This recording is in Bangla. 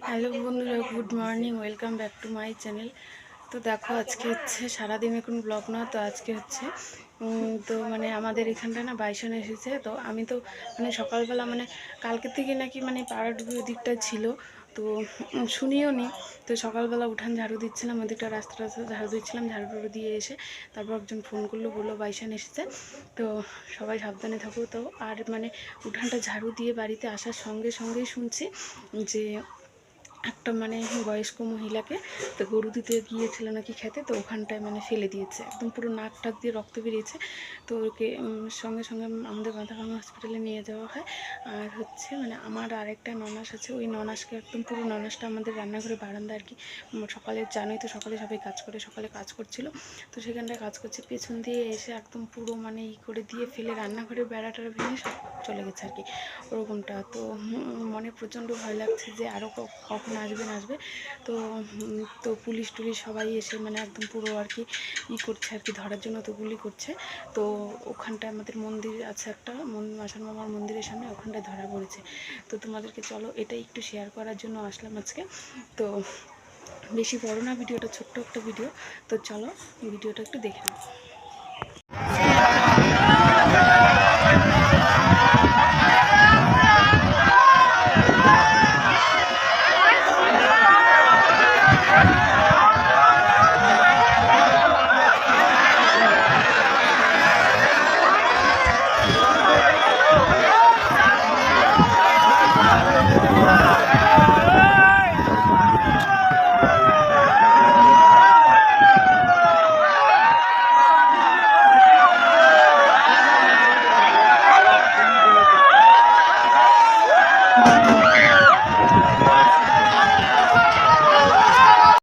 হ্যালো বন্ধুরা, good morning, welcome back to my channel. তো দেখো, আজকে হচ্ছে সারাদিনে কোনো ব্লগ না, তো আজকে হচ্ছে তো মানে আমাদের এখানটায় না বাইসন এসেছে। তো আমি তো মানে সকালবেলা মানে কালকে থেকে নাকি মানে পাড়ার দিকটা ছিল, তো শুনিও নি। তো সকালবেলা উঠান ঝাড়ু দিচ্ছিলাম, ওদিকটা রাস্তা রাস্তা ঝাড়ু দিচ্ছিলাম, ঝাড়ু টাড়ু দিয়ে এসে তারপর একজন ফোন করলো, বললো বাইসন এসেছে, তো সবাই সাবধানে থাকো। তো আর মানে উঠানটা ঝাড়ু দিয়ে বাড়িতে আসার সঙ্গে সঙ্গেই শুনছি যে একটা মানে বয়স্ক মহিলাকে তো গরু দিতে গিয়েছিল নাকি খেতে, তো ওখানটায় মানে ফেলে দিয়েছে, একদম পুরো নাক টাক দিয়ে রক্ত বেরিয়েছে। তো ওকে সঙ্গে সঙ্গে আমাদের মাথাভাঙা হসপিটালে নিয়ে যাওয়া হয়। আর হচ্ছে মানে আমার আরেকটা ননাস আছে, ওই ননাসকে একদম পুরো ননাসটা আমাদের রান্নাঘরে বারান্দা আর কি। সকালে জানোই তো, সকালে সবাই কাজ করে, সকালে কাজ করছিল, তো সেখানটায় কাজ করছে, পেছন দিয়ে এসে একদম পুরো মানে করে দিয়ে ফেলে রান্নাঘরের বেড়াটা ভেঙে সব চলে গেছে আর কি, ওরকমটা। তো মনে প্রচণ্ড ভয় লাগছে যে আরও কখন আসবে। তো তো পুলিশ টুলিশ সবাই এসে মানে একদম পুরো আর কি করছে আর কি, ধরার জন্য তো গুলি করছে। তো ওখানটায় আমাদের মন্দির আছে একটা, মাসান মামার মন্দিরের সামনে, ওখানটায় ধরা পড়েছে। তো তোমাদেরকে চলো এটাই একটু শেয়ার করার জন্য আসলাম আজকে। তো বেশি বড় না ভিডিওটা, ছোট্ট একটা ভিডিও। তো চলো ভিডিওটা একটু দেখে নাও।